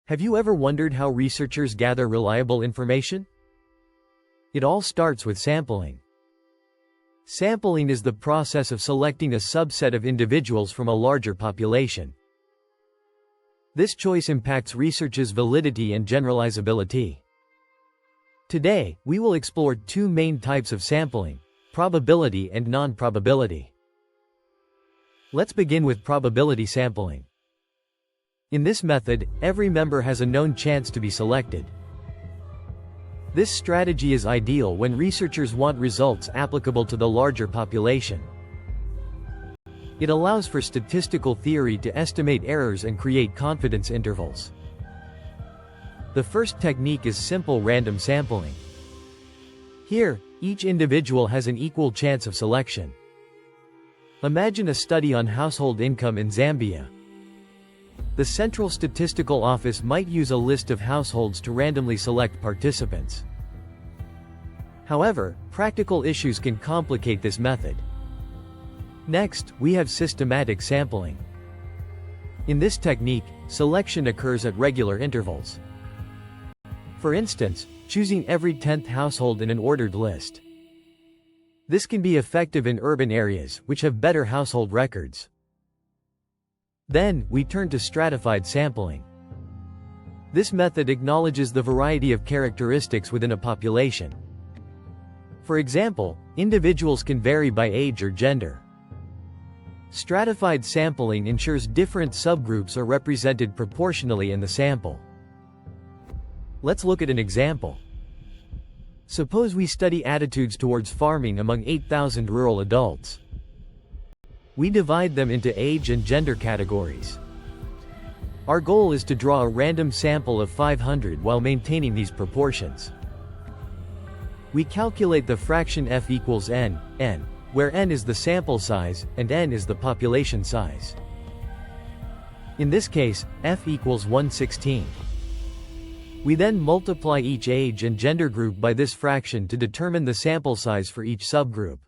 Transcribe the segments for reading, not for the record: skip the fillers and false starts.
Have you ever wondered how researchers gather reliable information? It all starts with sampling. Sampling is the process of selecting a subset of individuals from a larger population. This choice impacts research's validity and generalizability. Today, we will explore two main types of sampling: probability and non-probability. Let's begin with probability sampling. In this method, every member has a known chance to be selected. This strategy is ideal when researchers want results applicable to the larger population. It allows for statistical theory to estimate errors and create confidence intervals. The first technique is simple random sampling. Here, each individual has an equal chance of selection. Imagine a study on household income in Zambia. The Central Statistical Office might use a list of households to randomly select participants. However, practical issues can complicate this method. Next, we have systematic sampling. In this technique, selection occurs at regular intervals. For instance, choosing every 10th household in an ordered list. This can be effective in urban areas, which have better household records. Then, we turn to stratified sampling. This method acknowledges the variety of characteristics within a population. For example, individuals can vary by age or gender. Stratified sampling ensures different subgroups are represented proportionally in the sample. Let's look at an example. Suppose we study attitudes towards farming among 8,000 rural adults. We divide them into age and gender categories. Our goal is to draw a random sample of 500 while maintaining these proportions. We calculate the fraction f equals n, where n is the sample size, and n is the population size. In this case, f equals 1/16. We then multiply each age and gender group by this fraction to determine the sample size for each subgroup.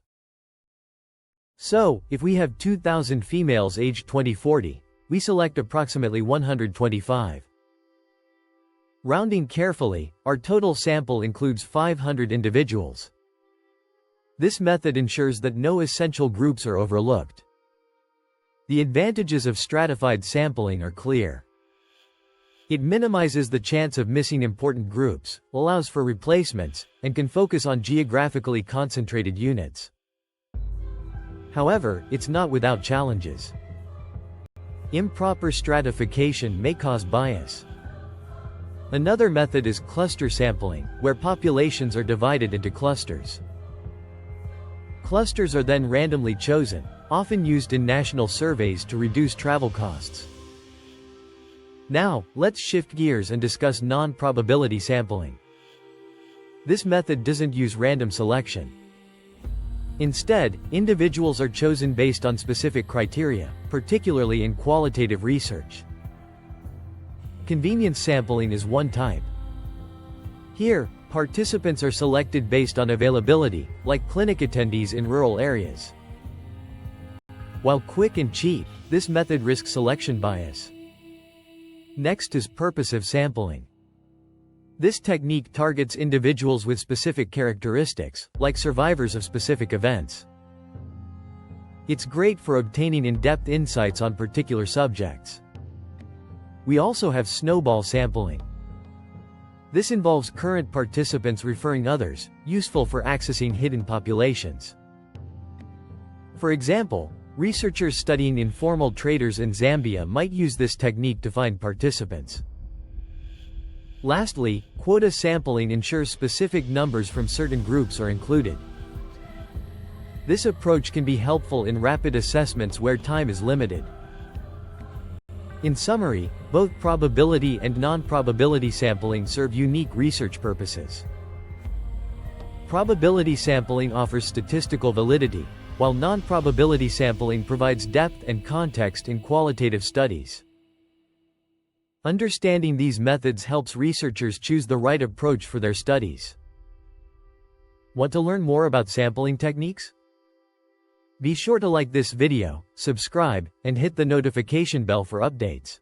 So, if we have 2,000 females aged 20-40, we select approximately 125. Rounding carefully, our total sample includes 500 individuals. This method ensures that no essential groups are overlooked. The advantages of stratified sampling are clear. It minimizes the chance of missing important groups, allows for replacements, and can focus on geographically concentrated units. However, it's not without challenges. Improper stratification may cause bias. Another method is cluster sampling, where populations are divided into clusters. Clusters are then randomly chosen, often used in national surveys to reduce travel costs. Now, let's shift gears and discuss non-probability sampling. This method doesn't use random selection. Instead, individuals are chosen based on specific criteria, particularly in qualitative research. Convenience sampling is one type. Here, participants are selected based on availability, like clinic attendees in rural areas. While quick and cheap, this method risks selection bias. Next is purposive sampling. This technique targets individuals with specific characteristics, like survivors of specific events. It's great for obtaining in-depth insights on particular subjects. We also have snowball sampling. This involves current participants referring others, useful for accessing hidden populations. For example, researchers studying informal traders in Zambia might use this technique to find participants. Lastly, quota sampling ensures specific numbers from certain groups are included. This approach can be helpful in rapid assessments where time is limited. In summary, both probability and non-probability sampling serve unique research purposes. Probability sampling offers statistical validity, while non-probability sampling provides depth and context in qualitative studies. Understanding these methods helps researchers choose the right approach for their studies. Want to learn more about sampling techniques? Be sure to like this video, subscribe, and hit the notification bell for updates.